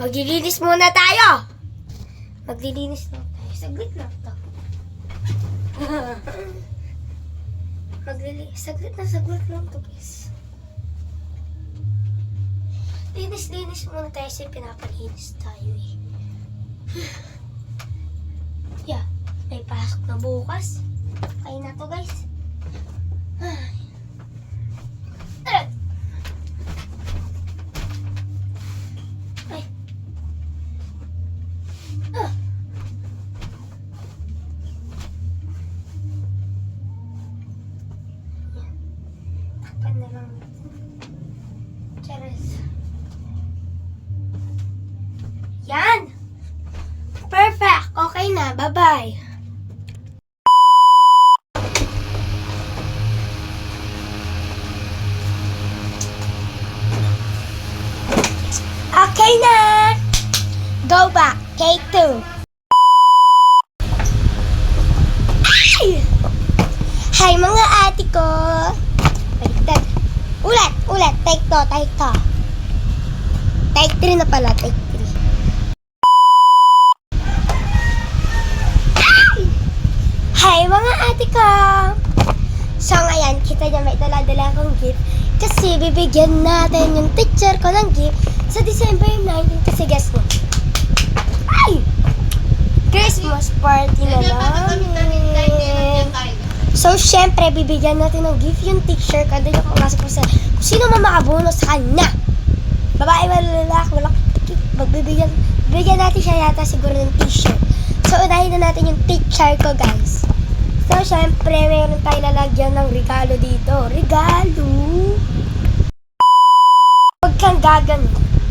Maglilinis muna tayo. Maglilinis lang tayo. Saglit lang to. Saglit lang to, guys. Linis muna tayo kasi pinapalinis tayo eh. Yeah, may pasok na bukas. Kaya na to, guys. Takpan na lang natin. Charas. Yan! Perfect! Okay na. Bye-bye! Okay na! Go back! Take 2. Ay! Hi mga ate ko! Baliktad. Ulit! Take 2. Take 3 na pala. Take 3. Ay! Hi mga ate ko! So ngayon, kita niya may dala-dala akong gift. Kasi bibigyan natin yung teacher ko ng gift sa December 19 kasi guess mo. Ay! Christmas party na namin. So, syempre, bibigyan natin ng gift yung teacher ko. Doon yung kaklase ko sa kung sino man makabuno sa kanya. Babae, lalaki, walang bibigyan natin siya yata siguro ng t-shirt. So, unahin na natin yung teacher ko, guys. So, syempre, meron tayo lalagyan ng regalo dito. Regalo! Huwag kang gagano.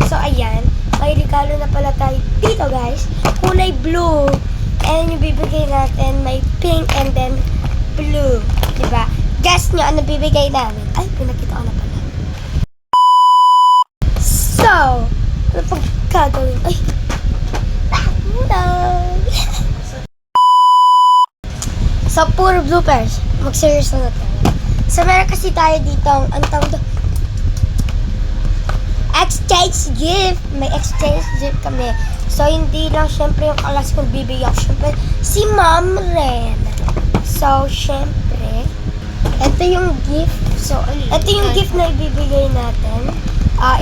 So, ayan. May regalo na pala tayo dito, guys. Kulay blue. And yung bibigay natin, may pink and then blue. Diba? Guess nyo, ano bibigay namin? Ay, pinakita ko na pala. So, ano pag gagawin? Ay! No! So, puro bloopers. Mag-serious na tayo. So, meron kasi tayo dito, ang tawag doon, exchange gift. May exchange gift kami. So, hindi lang syempre yung kalas kong bibigyan. Syempre, si Ma'am rin. So, syempre, ito yung gift. So, ito yung gift na ibibigay natin.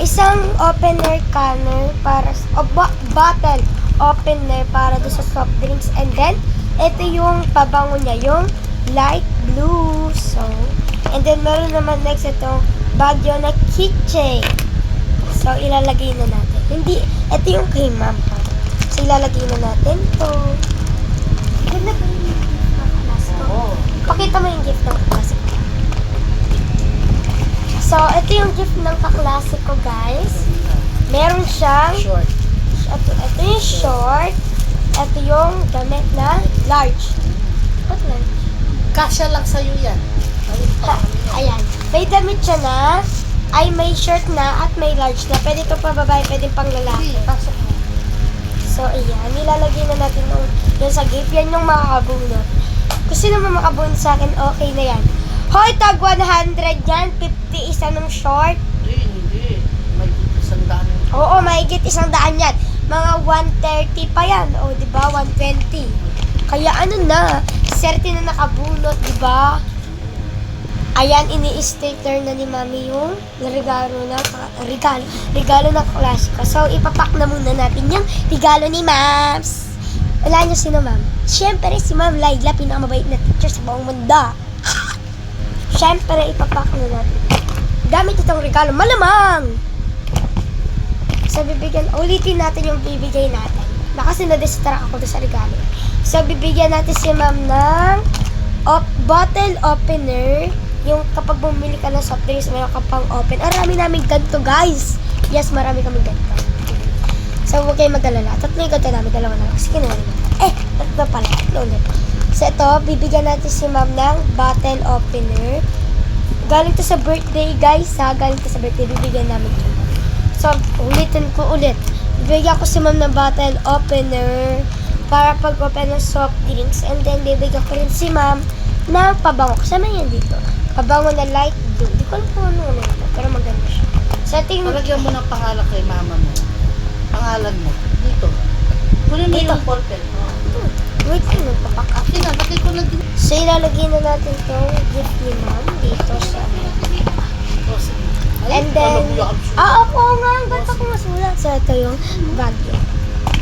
Isang opener canner para, bottle opener para doon sa soft drinks. And then, ito yung pabango niya, yung light blue. So, and then meron naman next itong bagyo na keychain. So, ilalagay na natin. Hindi, ito yung kay ma'am. So, ilalagay na natin to. Ganda ba yung gift ng klase ko? Pakita mo yung gift ng kaklase ko. So, ito yung gift ng kaklase ko, guys. Meron siyang Short. Ito yung short. Ito yung damit na large. What large? Kasya lang sa'yo yan. Ayan. May damit siya na, ay may shirt na at may large na. Pwede ito pa babae, pwede pang lalaki. Pasok mo. So, ayan. Nilalagay na natin yung sa gift. Yan yung makakabunot. Kung sino man makabunot sa akin, okay na yan. Hoy, tag 100 yan. 50 isa ng short. Hindi. May 100. Oo, mahigit 100 yan. Mga 130 pa yan. O, diba? 120. Kaya ano na, serte na nakabunot, diba? Ayan, ini-stapler na ni Mami yung regalo ng klase ko. So, ipapak na muna natin yung regalo ni Mams. Wala niyo sino, Ma'am? Siyempre, si Ma'am Laila, pinakamabait na teacher sa buong mundo. Siyempre, ipapak na natin. Gamit itong regalo, malamang! So, ulitin natin yung bibigay natin. Kasi na-distract ako doon sa regalo. So, bibigyan natin si Ma'am ng bottle opener. Yung kapag bumili ka ng soft drinks, meron ka pang open. Marami namin ganito, guys. Yes, marami kami ganito. So, huwag kayong mag-alala. Tatlo yung ganito namin, dalawa na lang. Kasi kinuha naman. Tatlo pala. Tatlo ulit. So, ito, bibigyan natin si Ma'am ng bottle opener. Galing to sa birthday, guys, ha? Galing to sa birthday. Bibigyan namin ito. So, ulitin ko ulit. Bibigyan ko si Ma'am ng bottle opener para pag-open ng soft drinks. And then, bibigyan ko rin si Ma'am ng pabango. Kasama yan dito. Pabango na light blue. Hindi ko alam kung ano ito, pero maganda siya. So, tingnan. Palagyan mo ng pangalan kay mama mo. pangalan mo. Dito. Kunin mo Dito. yung ballpen. Oh. Wait, ay, magpapack up. Akin na, lagay ko na din. So, ilalagay na natin itong gift ni ma'am dito sa... Oh, sige. Ay, And then, alam mo yung absurd. ako nga, ang ganda ko masulat. So, ito yung bag niya.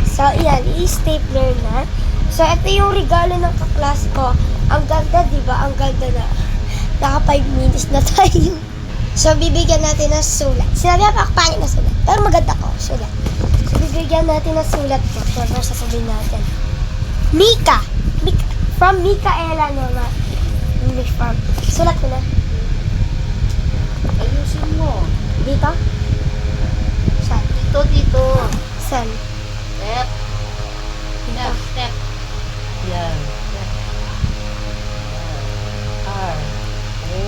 So, yan, i-stapler na. So, ito yung regalo ng kaklase ko. Ang ganda, di ba? Ang ganda na. Naka 5 minutes na tayo. So, bibigyan natin ng sulat. Sinabi ako, pangit na sulat. Pero maganda ko, sulat. So, bibigyan natin ng sulat ko. Pero sasabihin natin. Mika! From Micaela naman. English from. Sulat ko na. Ayusin mo. Dito? Saan? Dito. Saan? Step. Dito. Step. Yan. Step. R. O.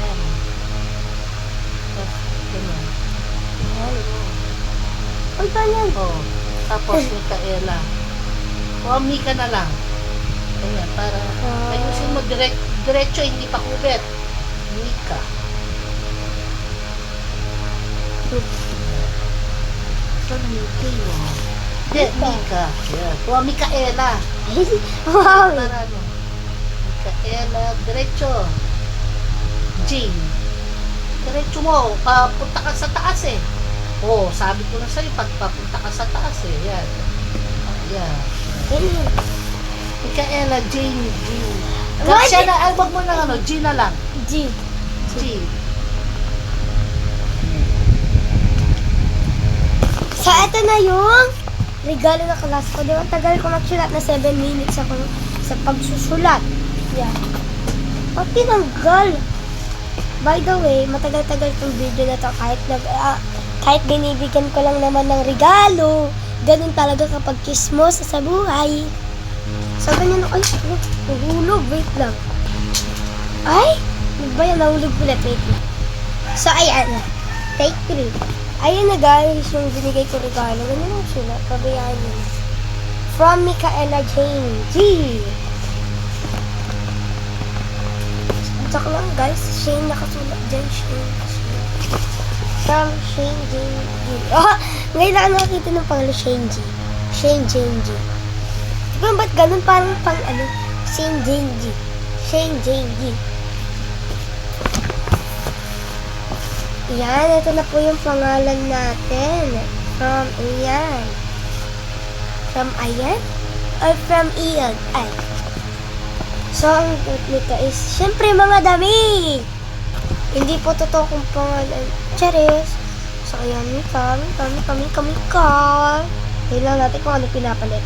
M. Tapos, ganun. Yan. Ay, ganyan. Oh. Tapos, Micaela. O, Mika na lang. Ayan, para ayusin mo diretso, hindi pa kubet. Mika. Saan yung K mo? Hindi, Mika. Yan. O, Micaela. Wow. Para ano? Micaela, diretso. Jane. Diretso mo, papunta ka sa taas eh. Oh, sabi ko na sa'yo, papunta ka sa taas eh. Yan. Yan. Ganyan. Micaela, Jane. What? Siya na, wag mo na ano, G na lang. G. G. So, ito na yung regalo ng class ko. Di ba, tagal ko magsulat na 7 minutes ako sa pagsusulat. Yan. Pag tinanggal. By the way, matagal-tagal itong video na to kahit binibigyan ko lang naman ng regalo. Ganun talaga kapag kismosa sa buhay. So, ganyan ako. Ay, nahulog. Wait lang. Ay! Ano ba yan? Nahulog ulit. Wait lang. So, ayan na. Take 3. Ayan na guys, yung binigay ko regalo. Ganyan ang sulat. Pabayaan nyo. From Micaela Jane G. Tsak lang guys. Shane nakasulat dyan. Shane. From Shane Jane G. Oh, ngayon lang nakakita ng pangalan Shane G. Shane Jane G. Diba ba't ganun? Parang pang ano? Shane Jane G. Shane Jane G. Yan, ito na po yung pangalan natin. From Ian. From Ian? Or from Ian? Ay. So, ang nito is, syempre mga dami! Hindi po totoo kung pangalan. Charis. So, ayan, kami. Tingnan natin kung ano pinapalit.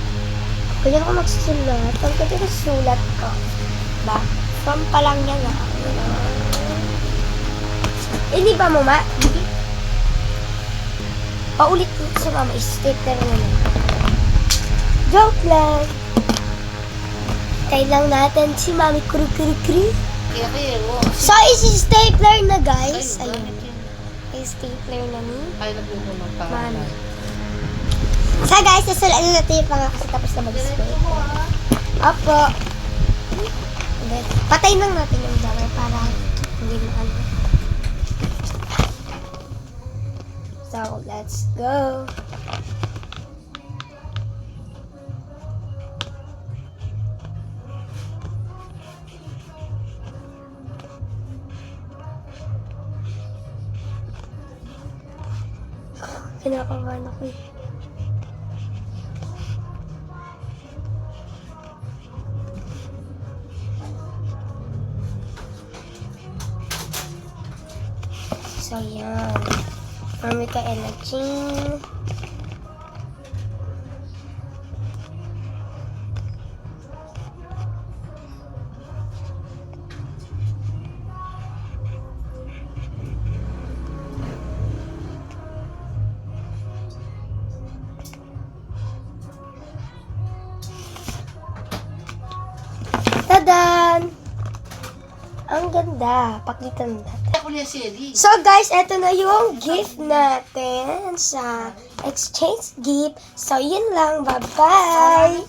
Ganyan ako magsusulat. Ang ganda na sulat ko. Ba? From pa lang niya nga. Hindi ba mo, ma? Hindi. Paulit ko sa mama. Stapler na lang. Joke lang. Kailang natin si mami kuru-kuru-kuru. Kaya, So, isi-stapler na, guys. Ayun. Ayun. I-stapler na ni Ay, lagyan mo ng pangalan. mami. So, guys, nasulat na natin yung pangalan kasi tapos na mag-stapler. Opo. Then, patayin lang natin yung camera para hindi maano. So, let's go. Kinakabahan ako eh. So, yan. For Micaela Jane. Tadan! Ang ganda. Pakitan natin. Ako niya si Ellie. So guys, eto na yung gift natin sa exchange gift. So yun lang. Bye-bye!